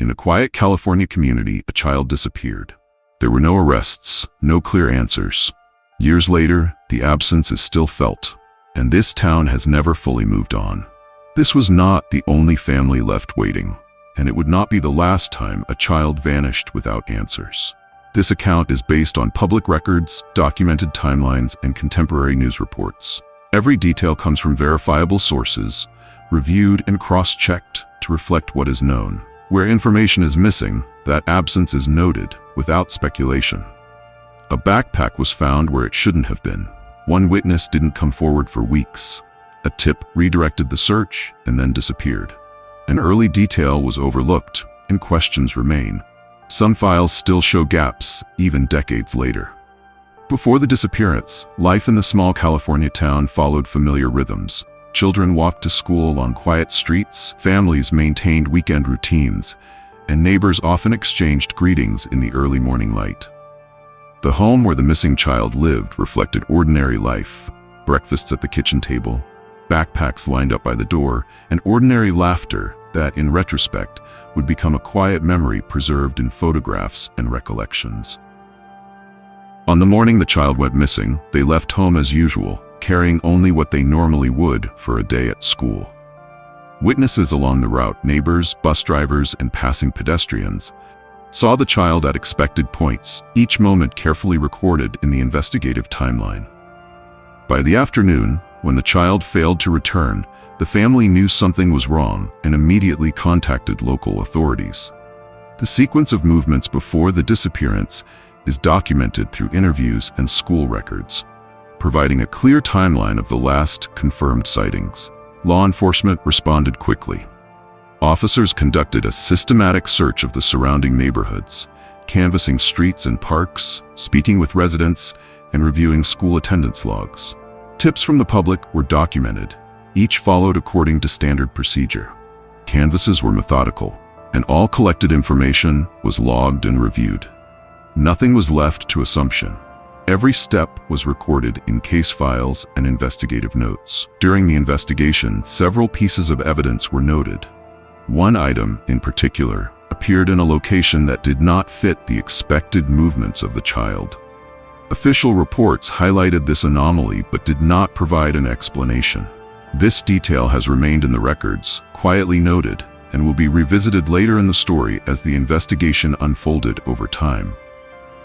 In a quiet California community, a child disappeared. There were no arrests, no clear answers. Years later, the absence is still felt, and this town has never fully moved on. This was not the only family left waiting, and it would not be the last time a child vanished without answers. This account is based on public records, documented timelines, and contemporary news reports. Every detail comes from verifiable sources, reviewed and cross-checked to reflect what is known. Where information is missing, that absence is noted without speculation. A backpack was found where it shouldn't have been. One witness didn't come forward for weeks. A tip redirected the search and then disappeared. An early detail was overlooked, and questions remain. Some files still show gaps, even decades later. Before the disappearance, life in the small California town followed familiar rhythms. Children walked to school along quiet streets, families maintained weekend routines, and neighbors often exchanged greetings in the early morning light. The home where the missing child lived reflected ordinary life: breakfasts at the kitchen table, backpacks lined up by the door, and ordinary laughter that, in retrospect, would become a quiet memory preserved in photographs and recollections. On the morning the child went missing, they left home as usual, carrying only what they normally would for a day at school. Witnesses along the route, neighbors, bus drivers, and passing pedestrians, saw the child at expected points, each moment carefully recorded in the investigative timeline. By the afternoon, when the child failed to return, the family knew something was wrong and immediately contacted local authorities. The sequence of movements before the disappearance is documented through interviews and school records, providing a clear timeline of the last confirmed sightings. Law enforcement responded quickly. Officers conducted a systematic search of the surrounding neighborhoods, canvassing streets and parks, speaking with residents, and reviewing school attendance logs. Tips from the public were documented, each followed according to standard procedure. Canvasses were methodical, and all collected information was logged and reviewed. Nothing was left to assumption. Every step was recorded in case files and investigative notes. During the investigation, several pieces of evidence were noted. One item, in particular, appeared in a location that did not fit the expected movements of the child. Official reports highlighted this anomaly but did not provide an explanation. This detail has remained in the records, quietly noted, and will be revisited later in the story as the investigation unfolded over time.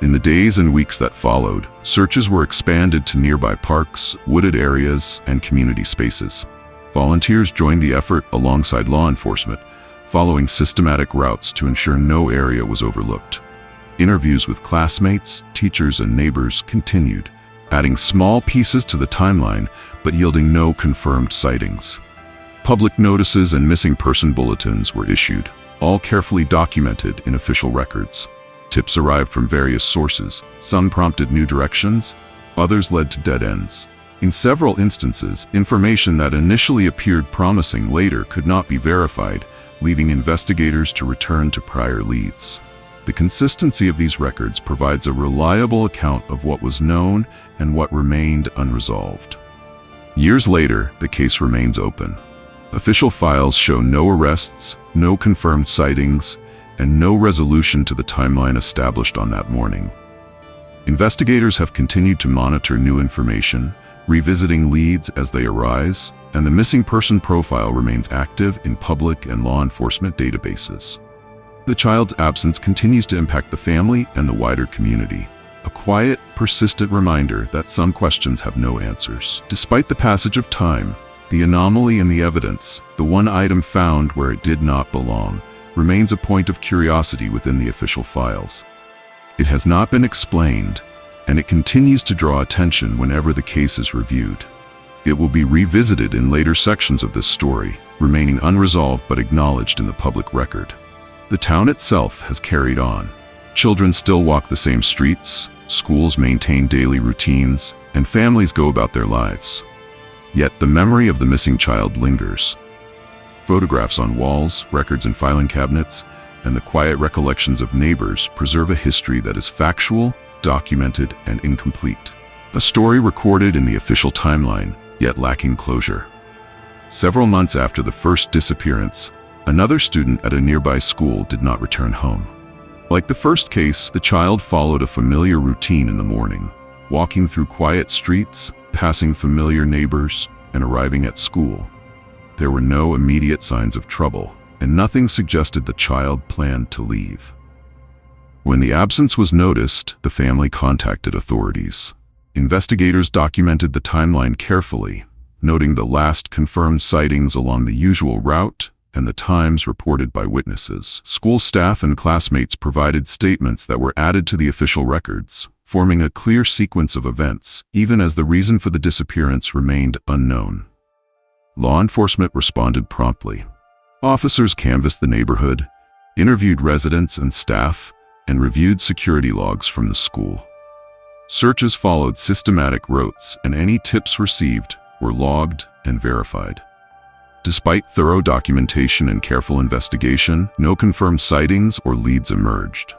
In the days and weeks that followed, searches were expanded to nearby parks, wooded areas, and community spaces. Volunteers joined the effort alongside law enforcement, following systematic routes to ensure no area was overlooked. Interviews with classmates, teachers, and neighbors continued, adding small pieces to the timeline but yielding no confirmed sightings. Public notices and missing person bulletins were issued, all carefully documented in official records. Tips arrived from various sources. Some prompted new directions, others led to dead ends. In several instances, information that initially appeared promising later could not be verified, leaving investigators to return to prior leads. The consistency of these records provides a reliable account of what was known and what remained unresolved. Years later, the case remains open. Official files show no arrests, no confirmed sightings, and no resolution to the timeline established on that morning. Investigators have continued to monitor new information, revisiting leads as they arise, and the missing person profile remains active in public and law enforcement databases. The child's absence continues to impact the family and the wider community, a quiet, persistent reminder that some questions have no answers. Despite the passage of time, the anomaly in the evidence, the one item found where it did not belong, remains a point of curiosity within the official files. It has not been explained, and it continues to draw attention whenever the case is reviewed. It will be revisited in later sections of this story, remaining unresolved but acknowledged in the public record. The town itself has carried on. Children still walk the same streets, schools maintain daily routines, and families go about their lives. Yet the memory of the missing child lingers. Photographs on walls, records in filing cabinets, and the quiet recollections of neighbors preserve a history that is factual, documented, and incomplete. A story recorded in the official timeline, yet lacking closure. Several months after the first disappearance, Another student at a nearby school did not return home. Like the first case, the child followed a familiar routine in the morning, walking through quiet streets, passing familiar neighbors, and arriving at school. There were no immediate signs of trouble, and nothing suggested the child planned to leave. When the absence was noticed, the family contacted authorities. Investigators documented the timeline carefully, noting the last confirmed sightings along the usual route and the times reported by witnesses. School staff and classmates provided statements that were added to the official records, forming a clear sequence of events, even as the reason for the disappearance remained unknown. Law enforcement responded promptly. Officers canvassed the neighborhood, interviewed residents and staff, and reviewed security logs from the school. Searches followed systematic routes, and any tips received were logged and verified. Despite thorough documentation and careful investigation, no confirmed sightings or leads emerged.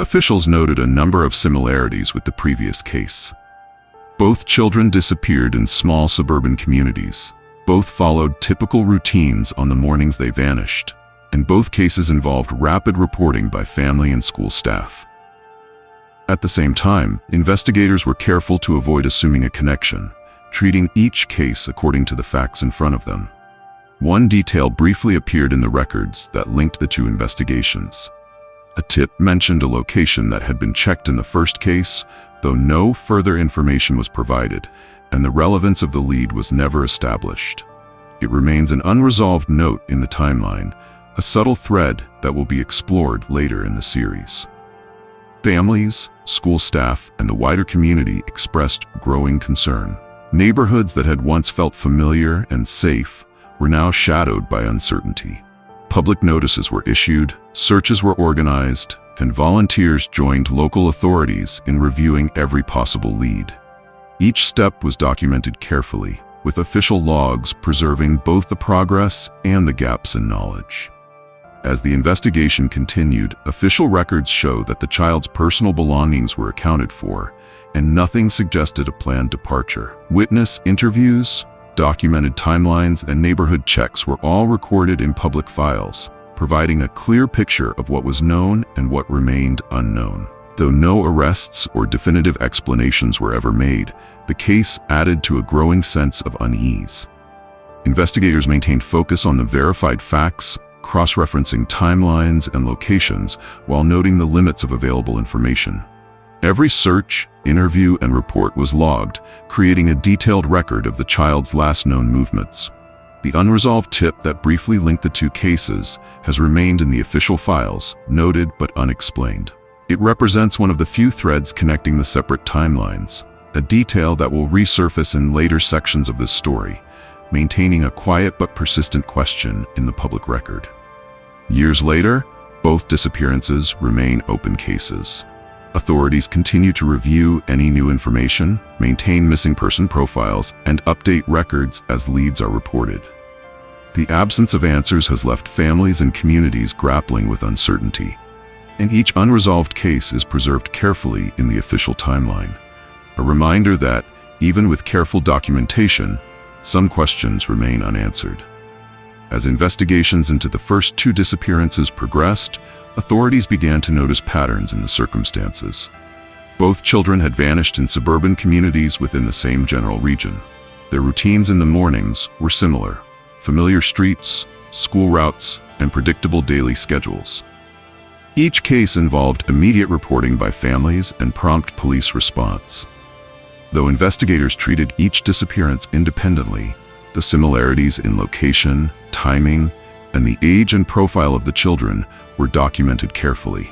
Officials noted a number of similarities with the previous case. Both children disappeared in small suburban communities. Both followed typical routines on the mornings they vanished, and both cases involved rapid reporting by family and school staff. At the same time, investigators were careful to avoid assuming a connection, treating each case according to the facts in front of them. One detail briefly appeared in the records that linked the two investigations. A tip mentioned a location that had been checked in the first case, though no further information was provided, and the relevance of the lead was never established. It remains an unresolved note in the timeline, a subtle thread that will be explored later in the series. Families, school staff, and the wider community expressed growing concern. Neighborhoods that had once felt familiar and safe were now shadowed by uncertainty. Public notices were issued, searches were organized, and volunteers joined local authorities in reviewing every possible lead. Each step was documented carefully, with official logs preserving both the progress and the gaps in knowledge. As the investigation continued, official records show that the child's personal belongings were accounted for, and nothing suggested a planned departure. Witness interviews, documented timelines, and neighborhood checks were all recorded in public files, providing a clear picture of what was known and what remained unknown. Though no arrests or definitive explanations were ever made, the case added to a growing sense of unease. Investigators maintained focus on the verified facts, cross-referencing timelines and locations while noting the limits of available information. Every search, interview, and report was logged, creating a detailed record of the child's last known movements. The unresolved tip that briefly linked the two cases has remained in the official files, noted but unexplained. It represents one of the few threads connecting the separate timelines, a detail that will resurface in later sections of this story, maintaining a quiet but persistent question in the public record. Years later, both disappearances remain open cases. Authorities continue to review any new information, maintain missing person profiles, and update records as leads are reported. The absence of answers has left families and communities grappling with uncertainty, and each unresolved case is preserved carefully in the official timeline, a reminder that, even with careful documentation, some questions remain unanswered. As investigations into the first two disappearances progressed, authorities began to notice patterns in the circumstances. Both children had vanished in suburban communities within the same general region. Their routines in the mornings were similar: familiar streets, school routes, and predictable daily schedules. Each case involved immediate reporting by families and prompt police response. Though investigators treated each disappearance independently, the similarities in location, timing, and the age and profile of the children were documented carefully.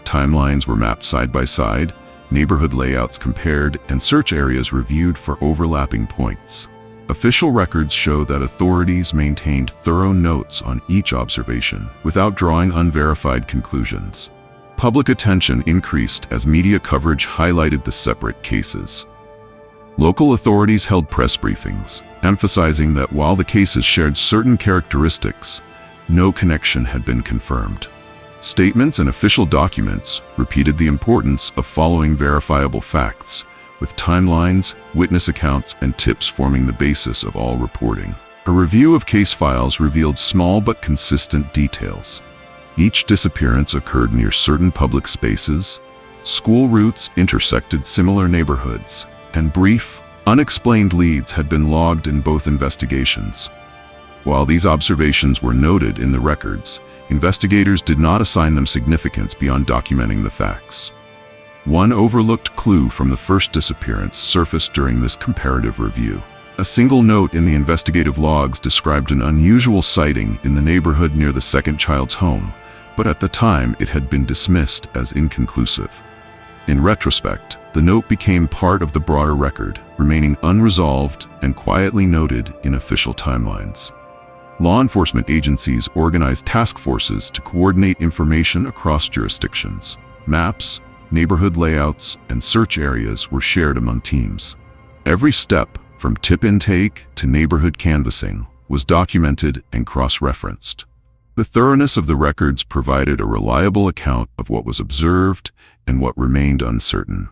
Timelines were mapped side by side, neighborhood layouts compared, and search areas reviewed for overlapping points. Official records show that authorities maintained thorough notes on each observation, without drawing unverified conclusions. Public attention increased as media coverage highlighted the separate cases. Local authorities held press briefings, emphasizing that while the cases shared certain characteristics, no connection had been confirmed. Statements and official documents repeated the importance of following verifiable facts, with timelines, witness accounts, and tips forming the basis of all reporting. A review of case files revealed small but consistent details. Each disappearance occurred near certain public spaces, school routes intersected similar neighborhoods, and brief, unexplained leads had been logged in both investigations. While these observations were noted in the records, investigators did not assign them significance beyond documenting the facts. One overlooked clue from the first disappearance surfaced during this comparative review. A single note in the investigative logs described an unusual sighting in the neighborhood near the second child's home, but at the time it had been dismissed as inconclusive. In retrospect, the note became part of the broader record, remaining unresolved and quietly noted in official timelines. Law enforcement agencies organized task forces to coordinate information across jurisdictions. Maps, neighborhood layouts, and search areas were shared among teams. Every step, from tip intake to neighborhood canvassing, was documented and cross-referenced. The thoroughness of the records provided a reliable account of what was observed and what remained uncertain.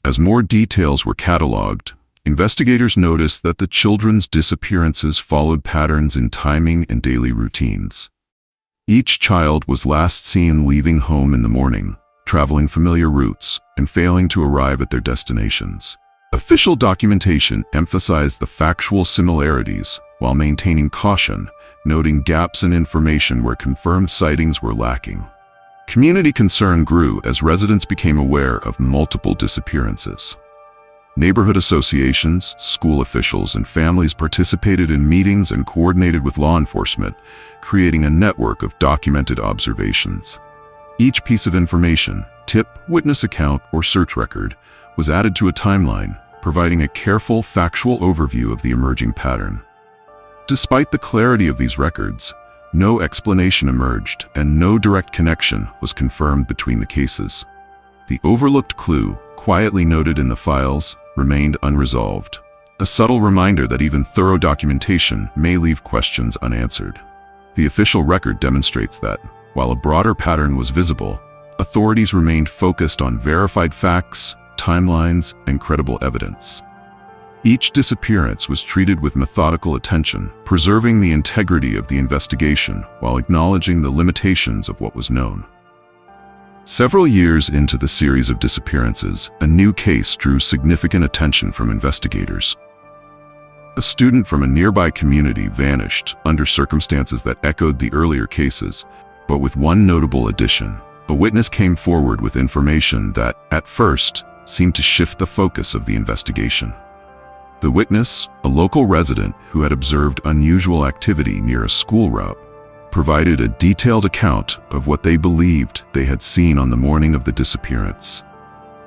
As more details were cataloged, investigators noticed that the children's disappearances followed patterns in timing and daily routines. Each child was last seen leaving home in the morning, traveling familiar routes, and failing to arrive at their destinations. Official documentation emphasized the factual similarities while maintaining caution, noting gaps in information where confirmed sightings were lacking. Community concern grew as residents became aware of multiple disappearances. Neighborhood associations, school officials, and families participated in meetings and coordinated with law enforcement, creating a network of documented observations. Each piece of information, tip, witness account, or search record, was added to a timeline, providing a careful, factual overview of the emerging pattern. Despite the clarity of these records, no explanation emerged and no direct connection was confirmed between the cases. The overlooked clue, quietly noted in the files, remained unresolved, a subtle reminder that even thorough documentation may leave questions unanswered. The official record demonstrates that, while a broader pattern was visible, authorities remained focused on verified facts, timelines, and credible evidence. Each disappearance was treated with methodical attention, preserving the integrity of the investigation while acknowledging the limitations of what was known. Several years into the series of disappearances, a new case drew significant attention from investigators. A student from a nearby community vanished under circumstances that echoed the earlier cases, but with one notable addition. A witness came forward with information that, at first, seemed to shift the focus of the investigation. The witness, a local resident who had observed unusual activity near a school route, provided a detailed account of what they believed they had seen on the morning of the disappearance.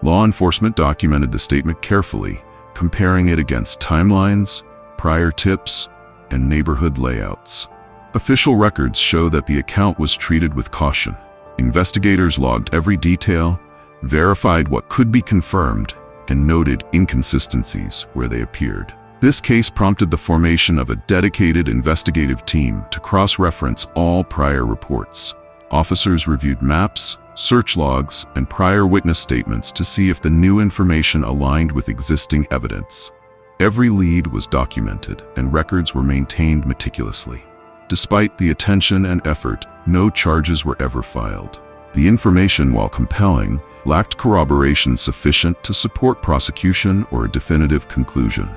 Law enforcement documented the statement carefully, comparing it against timelines, prior tips, and neighborhood layouts. Official records show that the account was treated with caution. Investigators logged every detail, verified what could be confirmed, and noted inconsistencies where they appeared. This case prompted the formation of a dedicated investigative team to cross-reference all prior reports. Officers reviewed maps, search logs, and prior witness statements to see if the new information aligned with existing evidence. Every lead was documented, and records were maintained meticulously. Despite the attention and effort, no charges were ever filed. The information, while compelling, lacked corroboration sufficient to support prosecution or a definitive conclusion.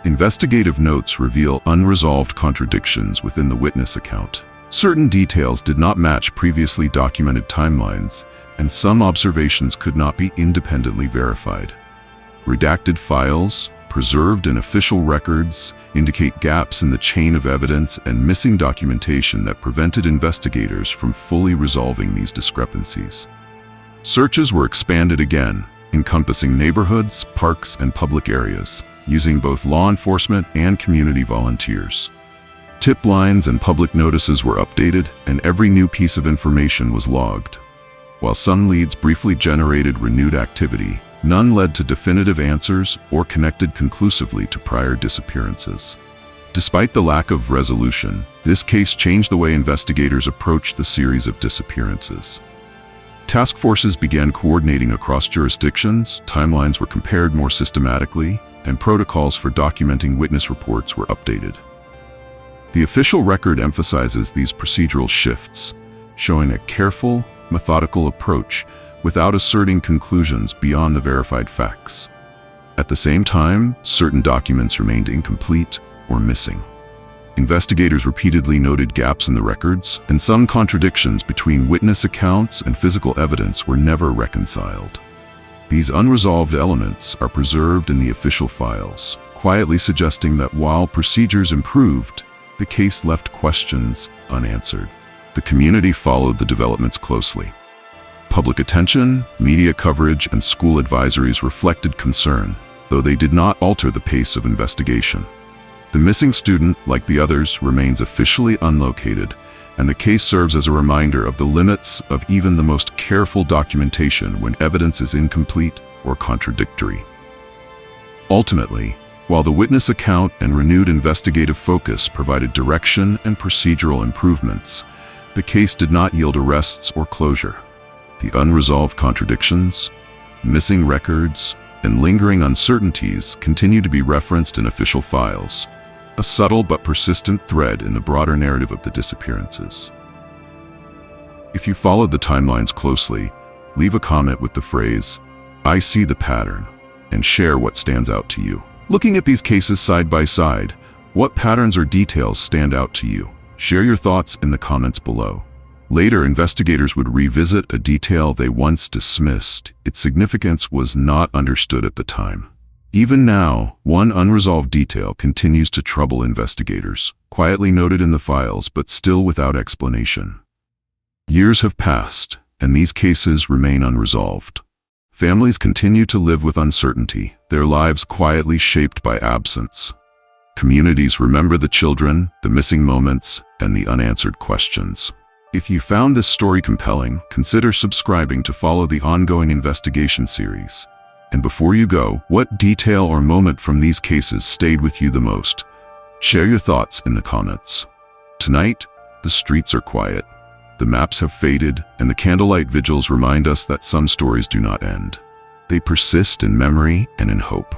Investigative notes reveal unresolved contradictions within the witness account. Certain details did not match previously documented timelines, and some observations could not be independently verified. Redacted files, preserved in official records, indicate gaps in the chain of evidence and missing documentation that prevented investigators from fully resolving these discrepancies. Searches were expanded again, encompassing neighborhoods, parks, and public areas, using both law enforcement and community volunteers. Tip lines and public notices were updated, and every new piece of information was logged. While some leads briefly generated renewed activity, none led to definitive answers or connected conclusively to prior disappearances. Despite the lack of resolution, this case changed the way investigators approached the series of disappearances. Task forces began coordinating across jurisdictions, timelines were compared more systematically, and protocols for documenting witness reports were updated. The official record emphasizes these procedural shifts, showing a careful, methodical approach without asserting conclusions beyond the verified facts. At the same time, certain documents remained incomplete or missing. Investigators repeatedly noted gaps in the records, and some contradictions between witness accounts and physical evidence were never reconciled. These unresolved elements are preserved in the official files, quietly suggesting that while procedures improved, the case left questions unanswered. The community followed the developments closely. Public attention, media coverage, and school advisories reflected concern, though they did not alter the pace of investigation. The missing student, like the others, remains officially unlocated, and the case serves as a reminder of the limits of even the most careful documentation when evidence is incomplete or contradictory. Ultimately, while the witness account and renewed investigative focus provided direction and procedural improvements, the case did not yield arrests or closure. The unresolved contradictions, missing records, and lingering uncertainties continue to be referenced in official files, a subtle but persistent thread in the broader narrative of the disappearances. If you followed the timelines closely, leave a comment with the phrase, "I see the pattern," and share what stands out to you. Looking at these cases side by side, what patterns or details stand out to you? Share your thoughts in the comments below. Later, investigators would revisit a detail they once dismissed. Its significance was not understood at the time. Even now, one unresolved detail continues to trouble investigators, quietly noted in the files but still without explanation. Years have passed, and these cases remain unresolved. Families continue to live with uncertainty, their lives quietly shaped by absence. Communities remember the children, the missing moments, and the unanswered questions. If you found this story compelling, consider subscribing to follow the ongoing investigation series. And before you go, what detail or moment from these cases stayed with you the most? Share your thoughts in the comments. Tonight, the streets are quiet, the maps have faded, and the candlelight vigils remind us that some stories do not end. They persist in memory and in hope.